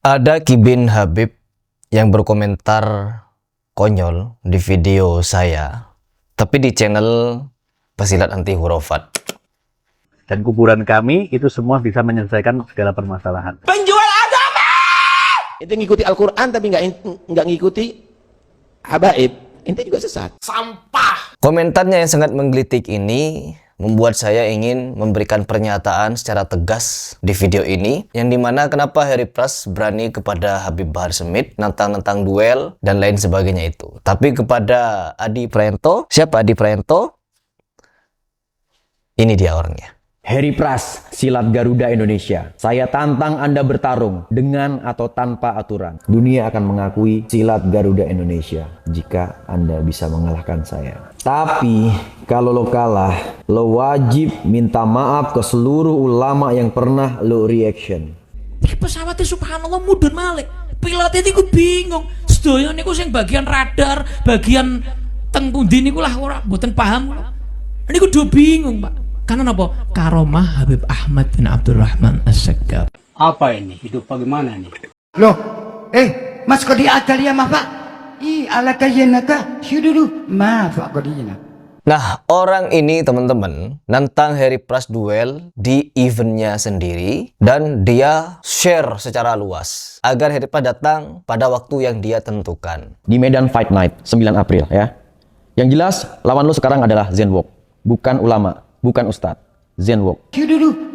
Ada Ki bin Habib yang berkomentar konyol di video saya, tapi di channel Pesilat Anti Khurafat. Dan kuburan kami itu semua bisa menyelesaikan segala permasalahan. Penjual agama! Itu ngikuti Al-Quran tapi nggak ngikuti habaib. Itu juga sesat. Sampah! Komentarnya yang sangat menggelitik ini membuat saya ingin memberikan pernyataan secara tegas di video ini, yang dimana kenapa Harry Pras berani kepada Habib Bahar Smith nantang-nantang duel dan lain sebagainya itu. Tapi kepada Adi Praetno, siapa Adi Praetno? Ini dia orangnya. Harry Pras, silat Garuda Indonesia. Saya tantang Anda bertarung dengan atau tanpa aturan. Dunia akan mengakui silat Garuda Indonesia jika Anda bisa mengalahkan saya. Tapi kalau lo kalah, lo wajib minta maaf ke seluruh ulama yang pernah lo reaction. Pesawatnya subhanallah mudun malik. Pilotnya itu bingung. Sedoyo niku sing bagian radar, bagian teng pundi niku lah ora mboten paham. Niku do bingung, Pak. Karena apa? Karomah Habib Ahmad bin Abdurrahman As-Saqqaf. Apa ini? Hidup bagaimana nih? Loh, mas kau diakal ya maaf pak? Ala kayenaka, syududu, maaf pak kau diina. Nah, orang ini teman-teman nantang Harry Pras duel di eventnya sendiri dan dia share secara luas agar Harry Pras datang pada waktu yang dia tentukan. Di Medan Fight Night 9 April ya. Yang jelas lawan lo sekarang adalah Zenwok, bukan ulama. Bukan Ustadz, Zenwok.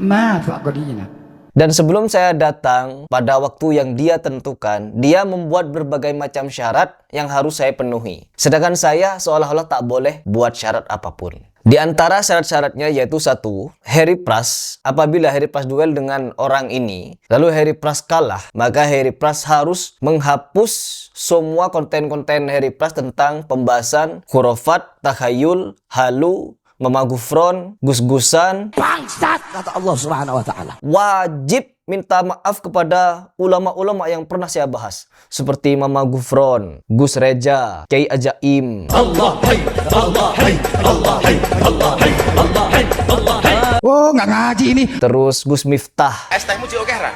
Maaf pak kau diina. Dan sebelum saya datang pada waktu yang dia tentukan, dia membuat berbagai macam syarat yang harus saya penuhi. Sedangkan saya seolah-olah tak boleh buat syarat apapun. Di antara syarat-syaratnya yaitu satu, Harry Pras, apabila Harry Pras duel dengan orang ini, lalu Harry Pras kalah, maka Harry Pras harus menghapus semua konten-konten Harry Pras tentang pembahasan khurafat, takhayul, halu, Mama Gufron, gus-gusan, Bangsat, kata Allah Subhanahu wa Ta'ala. wajib minta maaf kepada ulama-ulama yang pernah saya bahas, seperti Mama Gufron, Gus Reja, Kiai Ajaim. Allah hai, Allah hai, Allah hai, Allah hai, Allah hai, Allah hai. Oh nggak ngaji ini. Terus Gus Miftah, Es tehmu Cik Okeh, Ra?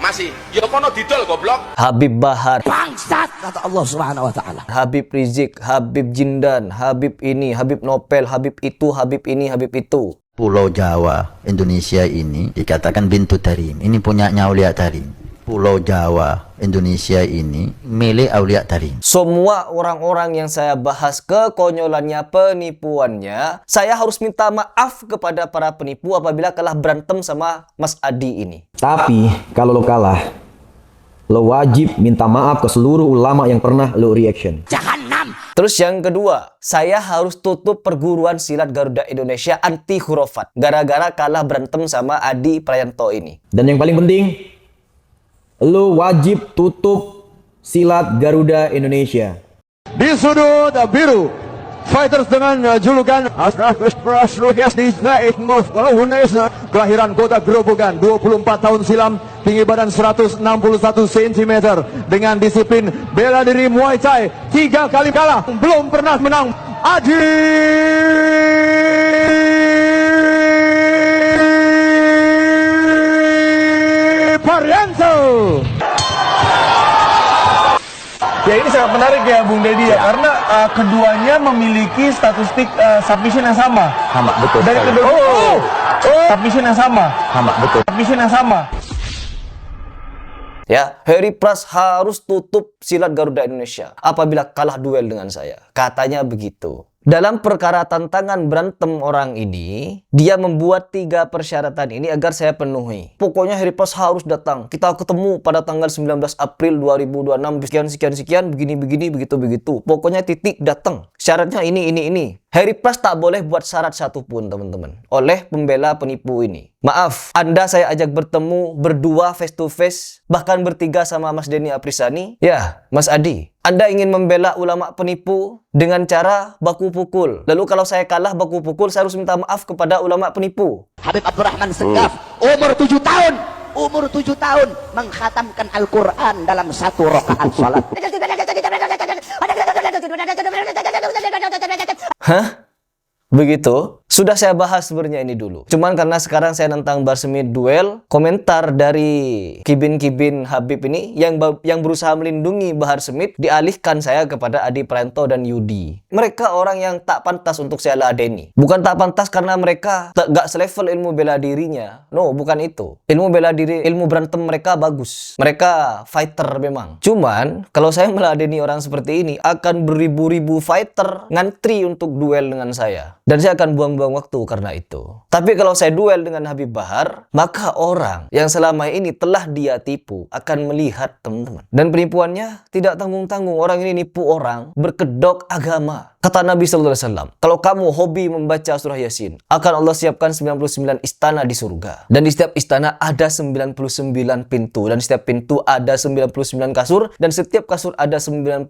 Masih. Ya kono didol goblok. Habib Bahar, Bangsat, kata Allah Subhanahu wa Ta'ala. Habib Rizik, Habib Jindan, Habib ini, Habib Nopel, Habib itu, Habib ini, Habib itu. Pulau Jawa, Indonesia ini dikatakan Bintu Tarim. Ini punyanya Aulia Tarim. Pulau Jawa, Indonesia ini milik Aulia Tarim. Semua orang-orang yang saya bahas kekonyolannya, penipuannya, saya harus minta maaf kepada para penipu apabila kalah berantem sama Mas Adi ini. Tapi kalau lo kalah, lo wajib minta maaf ke seluruh ulama yang pernah lo reaction. Jahannam. Terus yang kedua, saya harus tutup perguruan silat Garuda Indonesia Anti Khurafat gara-gara kalah berantem sama Adi Praetno ini. Dan yang paling penting, lo wajib tutup silat Garuda Indonesia. Di sudut biru, fighters dengan julukan kelahiran kota Grobogan 24 tahun silam, tinggi badan 161 cm, dengan disiplin bela diri Muay Thai, 3 kali kalah, belum pernah menang. Adi Praetno. Ya, ini sangat menarik ya Bung Deddy ya, karena keduanya memiliki statistik submission yang sama. Sama, betul. Dari kedua submission yang sama. Sama, betul. Submission yang sama. Ya, Harry Pras harus tutup silat Garuda Indonesia apabila kalah duel dengan saya. Katanya begitu. Dalam perkara tantangan berantem orang ini, dia membuat 3 persyaratan ini agar saya penuhi. Pokoknya Harry Pras harus datang. Kita ketemu pada tanggal 19 April 2026. Sekian, begini, begitu. Pokoknya titik datang. Syaratnya ini. Harry Pras tak boleh buat syarat satupun, teman-teman, oleh pembela penipu ini. Maaf, Anda saya ajak bertemu berdua face to face, bahkan bertiga sama Mas Denny Aprisani. Ya, Mas Adi, Anda ingin membela ulama penipu dengan cara baku pukul. Lalu kalau saya kalah baku pukul, saya harus minta maaf kepada ulama penipu. Habib Abdurrahman As-Saqqaf, umur 7 tahun. Umur 7 tahun mengkhatamkan Al-Quran dalam 1 rakaat salat. Hah? Begitu? Sudah saya bahas sebenarnya ini dulu. Cuman karena sekarang saya nentang Bahar Smith duel, komentar dari kibin-kibin Habib ini yang berusaha melindungi Bahar Smith dialihkan saya kepada Adi Praetno dan Yudi. Mereka orang yang tak pantas untuk saya ladeni. Bukan tak pantas karena mereka gak selevel ilmu bela dirinya. No, bukan itu. Ilmu bela diri, ilmu berantem mereka bagus. Mereka fighter memang. Cuman kalau saya meladeni orang seperti ini, akan beribu-ribu fighter ngantri untuk duel dengan saya. Dan saya akan buang-buang waktu karena itu. Tapi kalau saya duel dengan Habib Bahar, maka orang yang selama ini telah dia tipu akan melihat, teman-teman. Dan penipuannya tidak tanggung-tanggung. Orang ini nipu orang berkedok agama. Kata Nabi SAW, kalau kamu hobi membaca surah Yasin, akan Allah siapkan 99 istana di surga. Dan di setiap istana ada 99 pintu. Dan di setiap pintu ada 99 kasur. Dan setiap kasur ada 99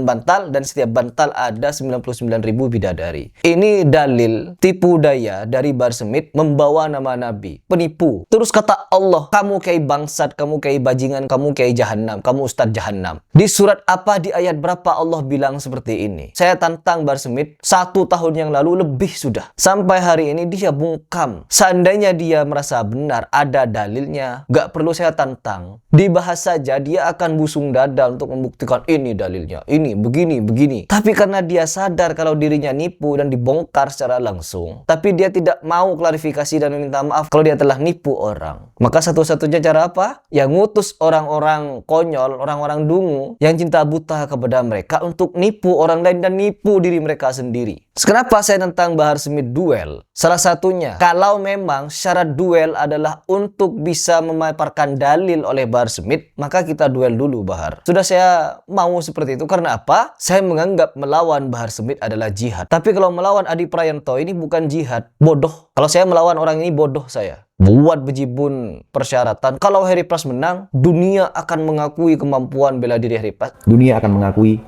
bantal. Dan setiap bantal ada 99.000 bidadari. Ini dalil tipu daya dari Bahar Smith membawa nama Nabi. Penipu. Terus kata Allah, kamu kiai bangsat, kamu kiai bajingan, kamu kiai jahanam, kamu ustadz jahanam. Di surat apa, di ayat berapa Allah bilang seperti ini? Saya tantang Bahar Smith 1 tahun yang lalu lebih sudah. Sampai hari ini dia bungkam. Seandainya dia merasa benar, ada dalilnya, gak perlu saya tantang. Dibahas saja, dia akan busung dada untuk membuktikan ini dalilnya, ini, begini. Tapi karena dia sadar kalau dirinya nipu dan dibongkar secara langsung, tapi dia tidak mau klarifikasi dan meminta maaf kalau dia telah nipu orang. Maka satu-satunya cara apa? Yang ngutus orang-orang konyol, orang-orang dungu yang cinta buta kepada mereka untuk nipu orang lain dan nipu diri mereka sendiri. Kenapa saya tentang Bahar Smith duel? Salah satunya, kalau memang syarat duel adalah untuk bisa memaparkan dalil oleh Bahar Smith, maka kita duel dulu Bahar. Sudah saya mau seperti itu. Karena apa? Saya menganggap melawan Bahar Smith adalah jihad. Tapi kalau melawan Adi Praetno ini bukan jihad, bodoh. Kalau saya melawan orang ini, bodoh saya. Buat bejibun persyaratan. Kalau Harry Pras menang, dunia akan mengakui kemampuan bela diri Harry Pras. Dunia akan mengakui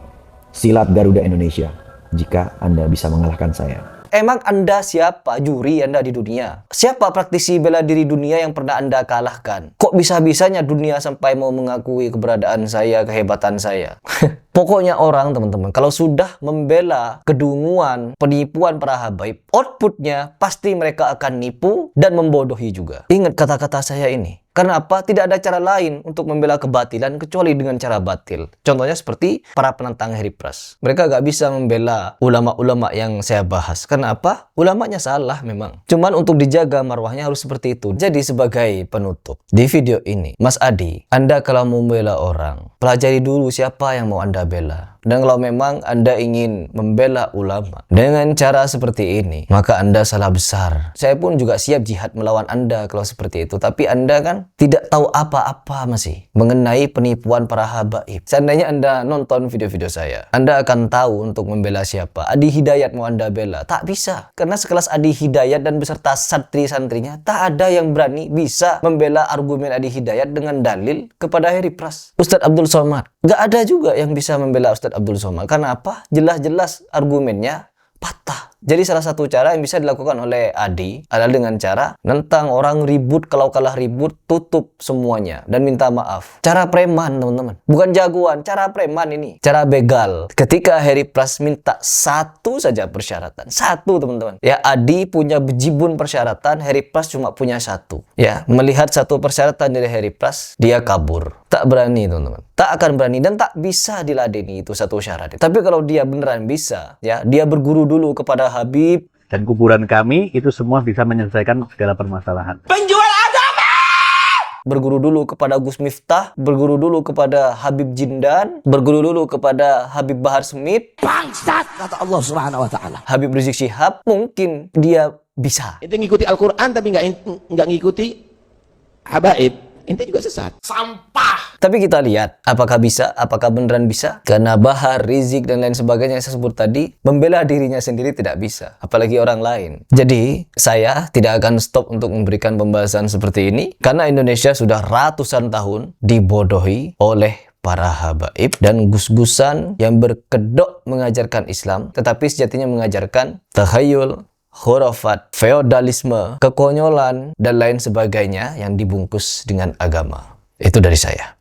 silat Garuda Indonesia jika Anda bisa mengalahkan saya. Emang Anda siapa juri Anda di dunia? Siapa praktisi bela diri dunia yang pernah Anda kalahkan? Kok bisa-bisanya dunia sampai mau mengakui keberadaan saya, kehebatan saya? Pokoknya orang, teman-teman, kalau sudah membela kedunguan, penipuan para habaib, outputnya pasti mereka akan nipu dan membodohi juga. Ingat kata-kata saya ini. Karena apa? Tidak ada cara lain untuk membela kebatilan kecuali dengan cara batil. Contohnya seperti para penantang Harry Pras. Mereka gak bisa membela ulama-ulama yang saya bahas. Karena apa? Ulamanya salah memang. Cuman untuk dijaga marwahnya harus seperti itu. Jadi sebagai penutup, di video ini, Mas Adi, Anda kalau mau membela orang, pelajari dulu siapa yang mau Anda bela. Dan kalau memang Anda ingin membela ulama dengan cara seperti ini, maka Anda salah besar. Saya pun juga siap jihad melawan Anda kalau seperti itu. Tapi Anda kan tidak tahu apa-apa masih mengenai penipuan para habaib. Seandainya Anda nonton video-video saya, Anda akan tahu untuk membela siapa. Adi Hidayat mau Anda bela? Tak bisa. Karena sekelas Adi Hidayat dan beserta santri-santrinya, tak ada yang berani bisa membela argumen Adi Hidayat dengan dalil kepada Harry Pras. Ustadz Abdul Somad, gak ada juga yang bisa membela Ustadz Abdul Somad. Karena apa? Jelas-jelas argumennya patah. Jadi salah satu cara yang bisa dilakukan oleh Adi adalah dengan cara nentang orang ribut, kalau kalah ribut tutup semuanya dan minta maaf. Cara preman, teman-teman. Bukan jagoan, cara preman ini. Cara begal. Ketika Harry Pras minta satu saja persyaratan. Satu, teman-teman. Ya, Adi punya bejibun persyaratan, Harry Pras cuma punya satu. Ya, melihat satu persyaratan dari Harry Pras, dia kabur. Tak berani, teman-teman. Tak akan berani dan tak bisa diladeni itu satu syarat. Tapi kalau dia beneran bisa, ya, dia berguru dulu kepada Habib. Dan kuburan kami itu semua bisa menyelesaikan segala permasalahan. Penjual agama! Berguru dulu kepada Gus Miftah, berguru dulu kepada Habib Jindan, berguru dulu kepada Habib Bahar Smith. Bangsat, kata Allah Subhanahu wa Ta'ala. Habib Rizik Syihab, mungkin dia bisa. Ente ngikuti Al-Quran tapi nggak ngikuti habaib. Ente juga sesat. Sampah. Tapi kita lihat apakah bisa, apakah beneran bisa. Karena Bahar, Rizik, dan lain sebagainya yang saya sebut tadi, membela dirinya sendiri tidak bisa. Apalagi orang lain. Jadi, saya tidak akan stop untuk memberikan pembahasan seperti ini. Karena Indonesia sudah ratusan tahun dibodohi oleh para habaib dan gus-gusan yang berkedok mengajarkan Islam. Tetapi sejatinya mengajarkan takhayul, khurafat, feodalisme, kekonyolan, dan lain sebagainya yang dibungkus dengan agama. Itu dari saya.